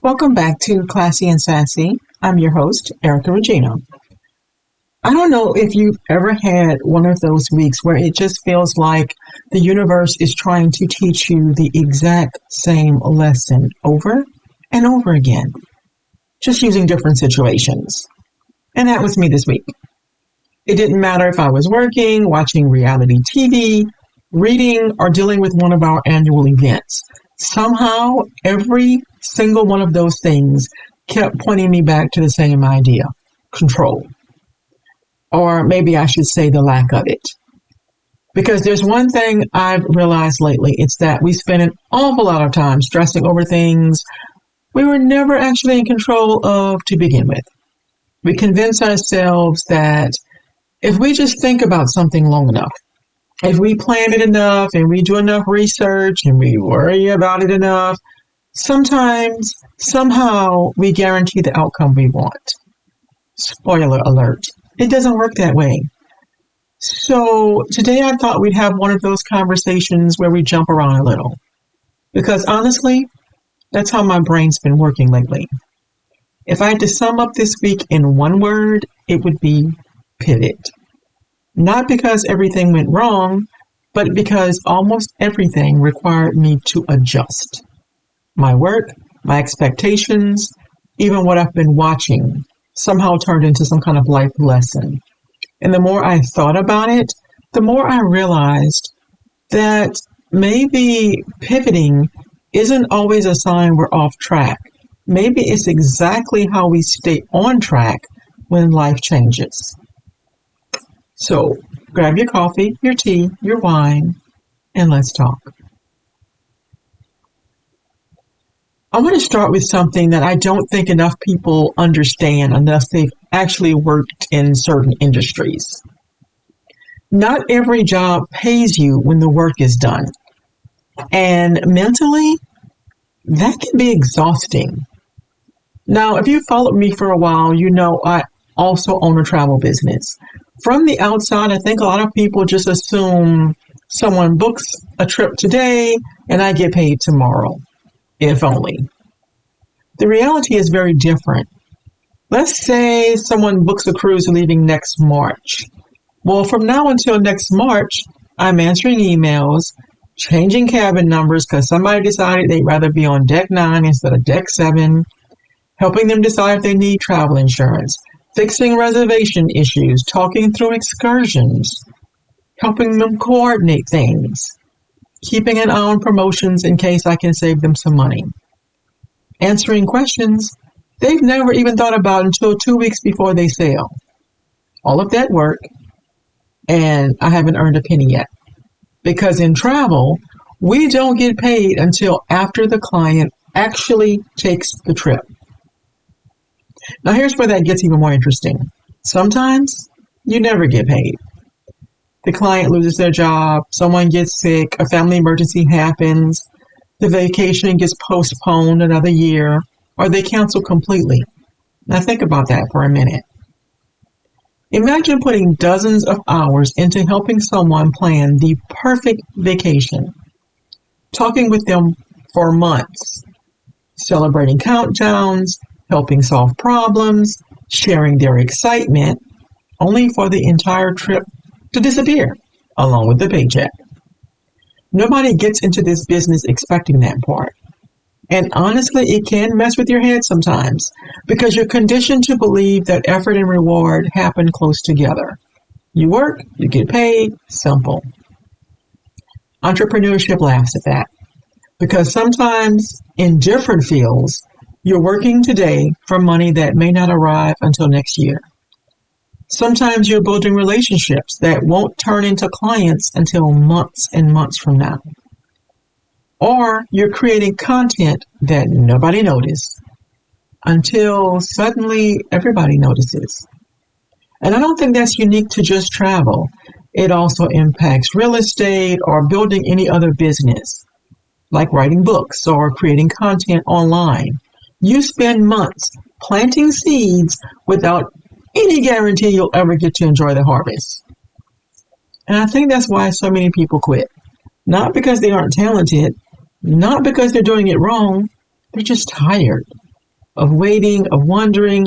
Welcome back to Classy and Sassy. I'm your host, Erica Regina. I don't know if you've ever had one of those weeks where it just feels like the universe is trying to teach you the exact same lesson over and over again, just using different situations. And that was me this week. It didn't matter if I was working, watching reality TV, reading, or dealing with one of our annual events. Somehow, every single one of those things kept pointing me back to the same idea, control. Or maybe I should say the lack of it. Because there's one thing I've realized lately, it's that we spend an awful lot of time stressing over things we were never actually in control of to begin with. We convince ourselves that if we just think about something long enough, if we plan it enough and we do enough research and we worry about it enough, sometimes, somehow, we guarantee the outcome we want. Spoiler alert, it doesn't work that way. So today I thought we'd have one of those conversations where we jump around a little. Because honestly, that's how my brain's been working lately. If I had to sum up this week in one word, it would be pivot. Not because everything went wrong, but because almost everything required me to adjust. My work, my expectations, even what I've been watching somehow turned into some kind of life lesson. And the more I thought about it, the more I realized that maybe pivoting isn't always a sign we're off track. Maybe it's exactly how we stay on track when life changes. So grab your coffee, your tea, your wine, and let's talk. I want to start with something that I don't think enough people understand unless they've actually worked in certain industries. Not every job pays you when the work is done. And mentally, that can be exhausting. Now, if you followed me for a while, you know I also own a travel business. From the outside, I think a lot of people just assume someone books a trip today and I get paid tomorrow, if only. The reality is very different. Let's say someone books a cruise leaving next March. Well, from now until next March, I'm answering emails, changing cabin numbers because somebody decided they'd rather be on deck 9 instead of deck 7, helping them decide if they need travel insurance, fixing reservation issues, talking through excursions, helping them coordinate things, keeping an eye on promotions in case I can save them some money, answering questions they've never even thought about until 2 weeks before they sail. All of that work, and I haven't earned a penny yet. Because in travel, we don't get paid until after the client actually takes the trip. Now here's where that gets even more interesting. Sometimes you never get paid. The client loses their job, someone gets sick, a family emergency happens, the vacation gets postponed another year, or they cancel completely. Now think about that for a minute. Imagine putting dozens of hours into helping someone plan the perfect vacation, talking with them for months, celebrating countdowns, helping solve problems, sharing their excitement, only for the entire trip to disappear, along with the paycheck. Nobody gets into this business expecting that part. And honestly, it can mess with your head sometimes because you're conditioned to believe that effort and reward happen close together. You work, you get paid, simple. Entrepreneurship laughs at that because sometimes in different fields, you're working today for money that may not arrive until next year. Sometimes you're building relationships that won't turn into clients until months and months from now. Or you're creating content that nobody noticed until suddenly everybody notices. And I don't think that's unique to just travel. It also impacts real estate or building any other business, like writing books or creating content online. You spend months planting seeds without any guarantee you'll ever get to enjoy the harvest. And I think that's why so many people quit. Not because they aren't talented, not because they're doing it wrong, they're just tired. of waiting, of wondering,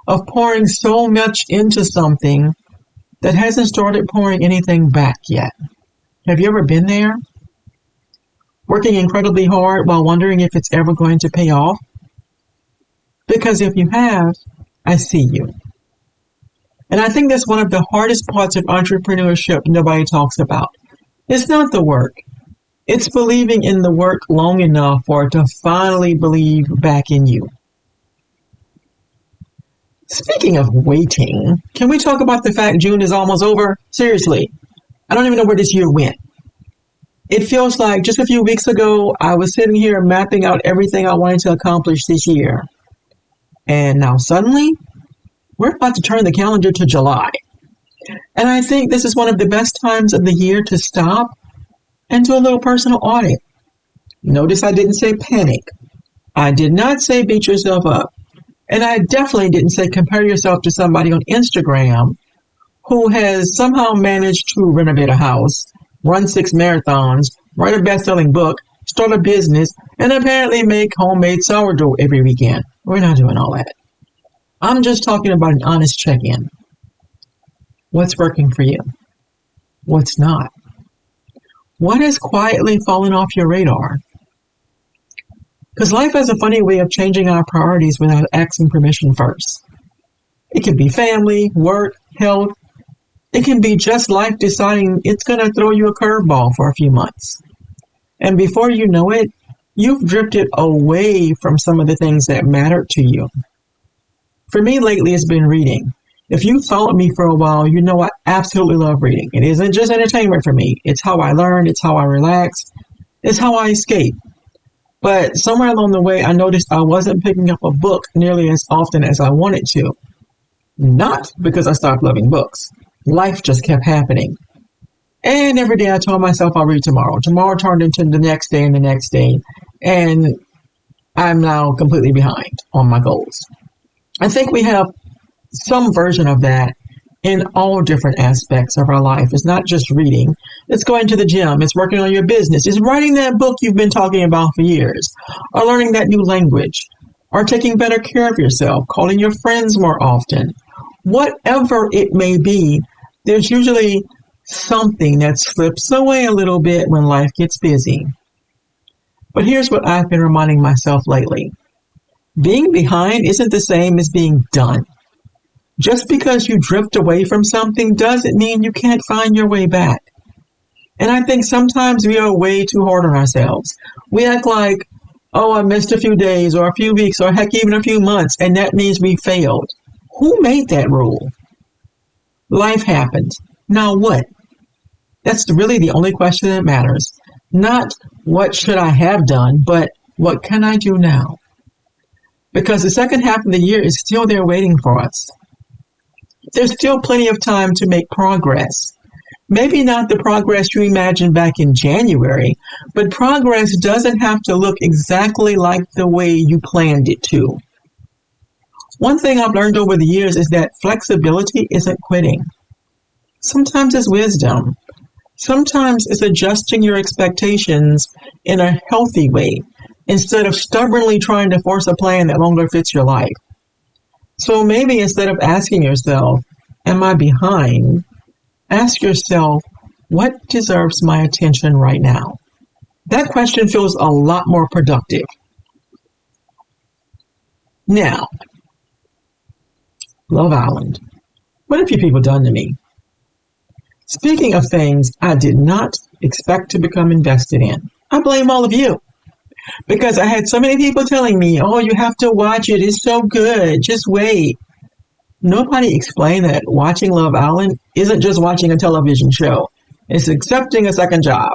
of pouring so much into something that hasn't started pouring anything back yet. Have you ever been there? Working incredibly hard while wondering if it's ever going to pay off? Because if you have, I see you. And I think that's one of the hardest parts of entrepreneurship nobody talks about. It's not the work. It's believing in the work long enough for it to finally believe back in you. Speaking of waiting, can we talk about the fact June is almost over? Seriously, I don't even know where this year went. It feels like just a few weeks ago, I was sitting here mapping out everything I wanted to accomplish this year. And now suddenly, we're about to turn the calendar to July. And I think this is one of the best times of the year to stop and do a little personal audit. Notice I didn't say panic. I did not say beat yourself up. And I definitely didn't say compare yourself to somebody on Instagram who has somehow managed to renovate a house, run 6 marathons, write a best-selling book, start a business, and apparently make homemade sourdough every weekend. We're not doing all that. I'm just talking about an honest check-in. What's working for you? What's not? What has quietly fallen off your radar? Because life has a funny way of changing our priorities without asking permission first. It can be family, work, health. It can be just life deciding it's going to throw you a curveball for a few months. And before you know it, you've drifted away from some of the things that mattered to you. For me lately, it's been reading. If you followed me for a while, you know I absolutely love reading. It isn't just entertainment for me. It's how I learn. It's how I relax. It's how I escape. But somewhere along the way, I noticed I wasn't picking up a book nearly as often as I wanted to. Not because I stopped loving books. Life just kept happening. And every day I told myself I'll read tomorrow. Tomorrow turned into the next day and the next day. And I'm now completely behind on my goals. I think we have some version of that in all different aspects of our life. It's not just reading. It's going to the gym. It's working on your business. It's writing that book you've been talking about for years, or learning that new language, or taking better care of yourself, calling your friends more often. Whatever it may be, there's usually something that slips away a little bit when life gets busy. But here's what I've been reminding myself lately. Being behind isn't the same as being done. Just because you drift away from something doesn't mean you can't find your way back. And I think sometimes we are way too hard on ourselves. We act like, oh, I missed a few days or a few weeks or heck, even a few months, and that means we failed. Who made that rule? Life happened. Now what? That's really the only question that matters. Not what should I have done, but what can I do now? Because the second half of the year is still there waiting for us. There's still plenty of time to make progress. Maybe not the progress you imagined back in January, but progress doesn't have to look exactly like the way you planned it to. One thing I've learned over the years is that flexibility isn't quitting. Sometimes it's wisdom. Sometimes it's adjusting your expectations in a healthy way instead of stubbornly trying to force a plan that longer fits your life. So maybe instead of asking yourself, am I behind? Ask yourself, what deserves my attention right now? That question feels a lot more productive. Now, Love Island. What have you people done to me? Speaking of things I did not expect to become invested in, I blame all of you. Because I had so many people telling me, oh, you have to watch it. It's so good. Just wait. Nobody explained that watching Love Island isn't just watching a television show. It's accepting a second job.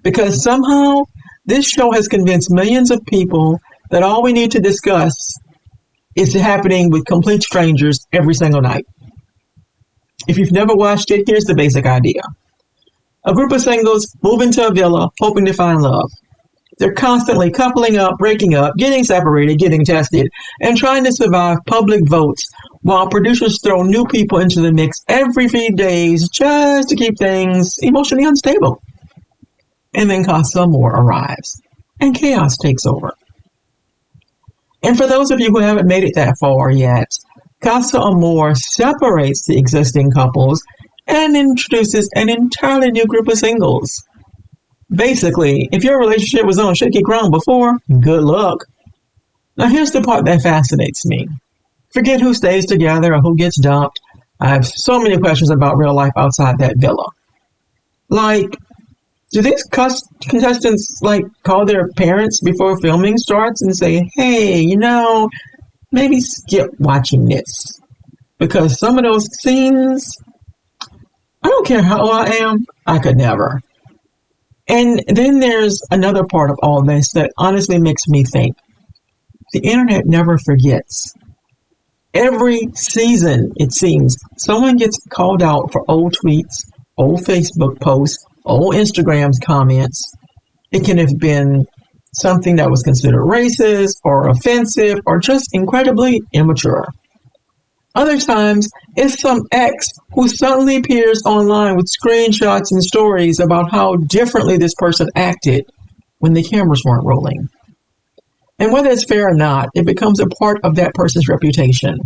Because somehow this show has convinced millions of people that all we need to discuss is happening with complete strangers every single night. If you've never watched it, here's the basic idea. A group of singles move into a villa hoping to find love. They're constantly coupling up, breaking up, getting separated, getting tested, and trying to survive public votes while producers throw new people into the mix every few days just to keep things emotionally unstable. And then Casa Amor arrives, and chaos takes over. And for those of you who haven't made it that far yet, Casa Amor separates the existing couples and introduces an entirely new group of singles. Basically, if your relationship was on shaky ground before, good luck. Now here's the part that fascinates me. Forget who stays together or who gets dumped. I have so many questions about real life outside that villa. Like, do these contestants call their parents before filming starts and say, hey, maybe skip watching this? Because some of those scenes, I don't care how old I am, I could never. And then there's another part of all this that honestly makes me think. The internet never forgets. Every season, it seems, someone gets called out for old tweets, old Facebook posts, old Instagram's comments. It can have been something that was considered racist or offensive or just incredibly immature. Other times, it's some ex who suddenly appears online with screenshots and stories about how differently this person acted when the cameras weren't rolling. And whether it's fair or not, it becomes a part of that person's reputation.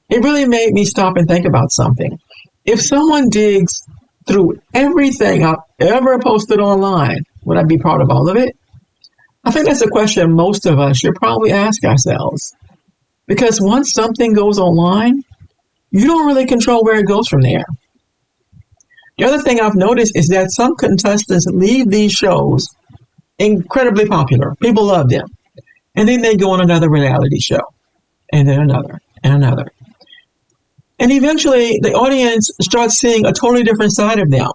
It really made me stop and think about something. If someone digs through everything I've ever posted online, would I be proud of all of it? I think that's a question most of us should probably ask ourselves. Because once something goes online, you don't really control where it goes from there. The other thing I've noticed is that some contestants leave these shows incredibly popular. People love them. And then they go on another reality show. And then another. And another. And eventually, the audience starts seeing a totally different side of them.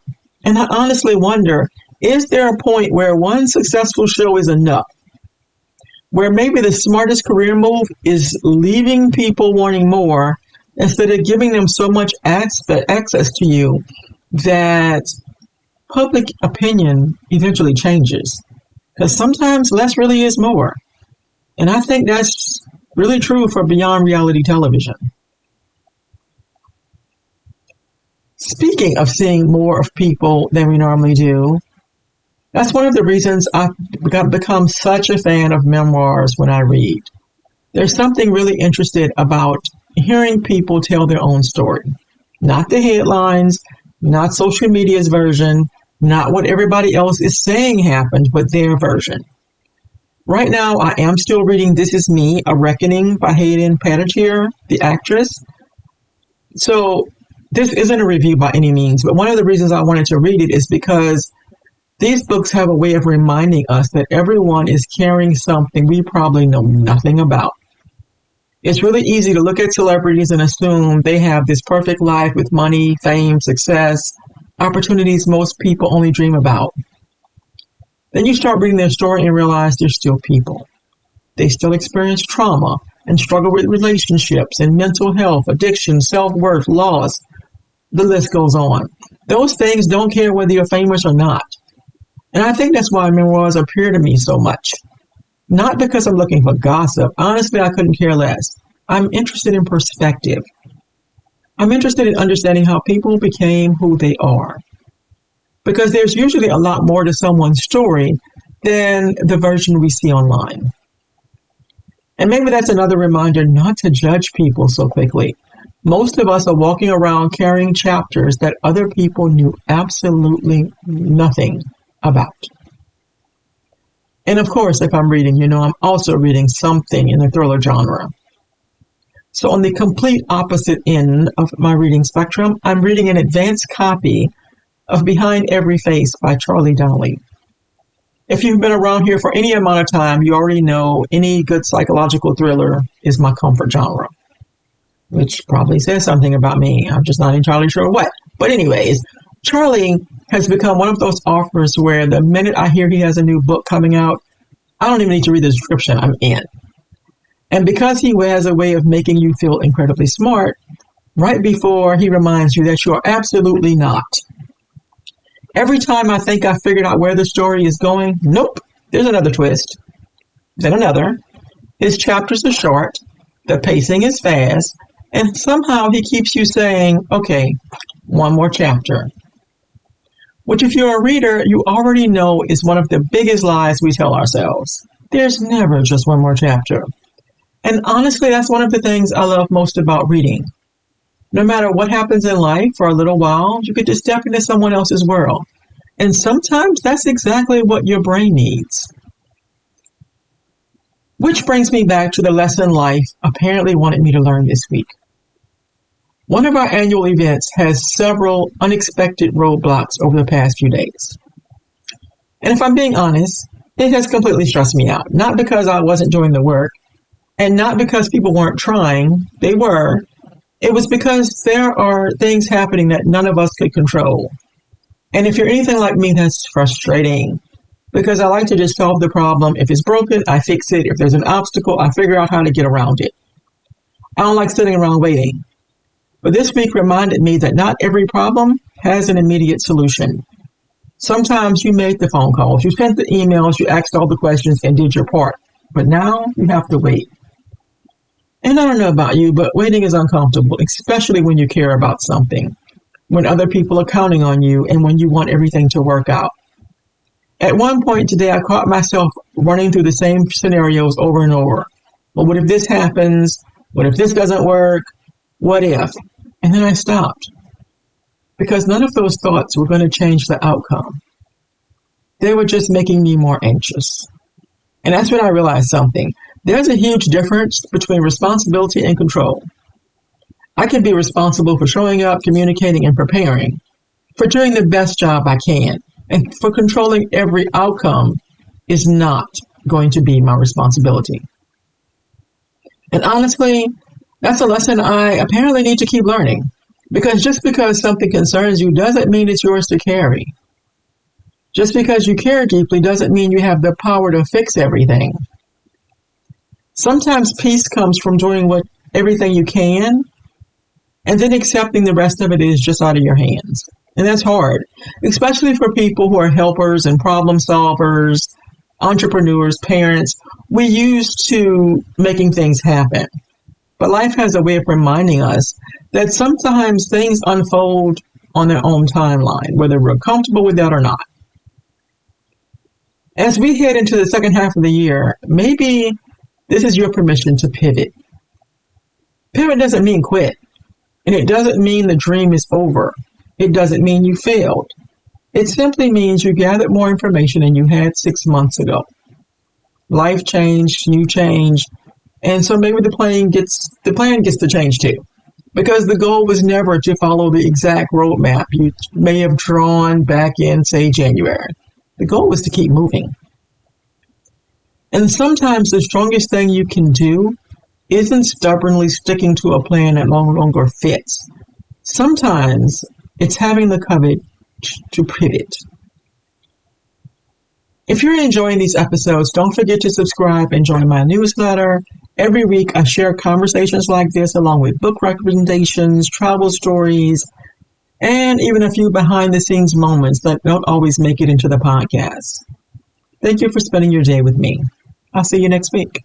And I honestly wonder, is there a point where one successful show is enough? Where maybe the smartest career move is leaving people wanting more instead of giving them so much access to you that public opinion eventually changes. Because sometimes less really is more. And I think that's really true for beyond reality television. Speaking of seeing more of people than we normally do, that's one of the reasons I've become such a fan of memoirs when I read. There's something really interesting about hearing people tell their own story. Not the headlines, not social media's version, not what everybody else is saying happened, but their version. Right now, I am still reading This Is Me, A Reckoning by Hayden Panettiere, the actress. So this isn't a review by any means, but one of the reasons I wanted to read it is because these books have a way of reminding us that everyone is carrying something we probably know nothing about. It's really easy to look at celebrities and assume they have this perfect life with money, fame, success, opportunities most people only dream about. Then you start reading their story and realize they're still people. They still experience trauma and struggle with relationships and mental health, addiction, self-worth, loss. The list goes on. Those things don't care whether you're famous or not. And I think that's why memoirs appeal to me so much. Not because I'm looking for gossip. Honestly, I couldn't care less. I'm interested in perspective. I'm interested in understanding how people became who they are. Because there's usually a lot more to someone's story than the version we see online. And maybe that's another reminder not to judge people so quickly. Most of us are walking around carrying chapters that other people knew absolutely nothing about. And of course, if I'm reading, I'm also reading something in the thriller genre. So on the complete opposite end of my reading spectrum, I'm reading an advanced copy of Behind Every Face by Charlie Dolly. If you've been around here for any amount of time, you already know any good psychological thriller is my comfort genre, which probably says something about me. I'm just not entirely sure what. But anyways, Charlie has become one of those authors where the minute I hear he has a new book coming out, I don't even need to read the description, I'm in. And because he has a way of making you feel incredibly smart, right before he reminds you that you are absolutely not. Every time I think I figured out where the story is going, nope, there's another twist. Then another. His chapters are short, the pacing is fast, and somehow he keeps you saying, okay, one more chapter. Which if you're a reader, you already know is one of the biggest lies we tell ourselves. There's never just one more chapter. And honestly, that's one of the things I love most about reading. No matter what happens in life, for a little while, you get to step into someone else's world. And sometimes that's exactly what your brain needs. Which brings me back to the lesson life apparently wanted me to learn this week. One of our annual events has several unexpected roadblocks over the past few days. And if I'm being honest, it has completely stressed me out. Not because I wasn't doing the work, and not because people weren't trying. They were. It was because there are things happening that none of us could control. And if you're anything like me, that's frustrating. Because I like to just solve the problem. If it's broken, I fix it. If there's an obstacle, I figure out how to get around it. I don't like sitting around waiting. But this week reminded me that not every problem has an immediate solution. Sometimes you made the phone calls, you sent the emails, you asked all the questions and did your part. But now you have to wait. And I don't know about you, but waiting is uncomfortable, especially when you care about something, when other people are counting on you, and when you want everything to work out. At one point today, I caught myself running through the same scenarios over and over. Well, what if this happens? What if this doesn't work? What if? And then I stopped. Because none of those thoughts were going to change the outcome. They were just making me more anxious. And that's when I realized something. There's a huge difference between responsibility and control. I can be responsible for showing up, communicating, and preparing, for doing the best job I can, and for controlling every outcome is not going to be my responsibility. And honestly, that's a lesson I apparently need to keep learning. Because just because something concerns you doesn't mean it's yours to carry. Just because you care deeply doesn't mean you have the power to fix everything. Sometimes peace comes from doing everything you can, and then accepting the rest of it is just out of your hands. And that's hard, especially for people who are helpers and problem solvers, entrepreneurs, parents. We're used to making things happen. But life has a way of reminding us that sometimes things unfold on their own timeline, whether we're comfortable with that or not. As we head into the second half of the year, maybe this is your permission to pivot. Pivot doesn't mean quit, and it doesn't mean the dream is over. It doesn't mean you failed. It simply means you gathered more information than you had 6 months ago. Life changed, you changed, and so maybe the plan gets to change too. Because the goal was never to follow the exact roadmap you may have drawn back in, say, January. The goal was to keep moving. And sometimes the strongest thing you can do isn't stubbornly sticking to a plan that no longer fits. Sometimes it's having the courage to pivot. If you're enjoying these episodes, don't forget to subscribe and join my newsletter. Every week, I share conversations like this along with book recommendations, travel stories, and even a few behind-the-scenes moments that don't always make it into the podcast. Thank you for spending your day with me. I'll see you next week.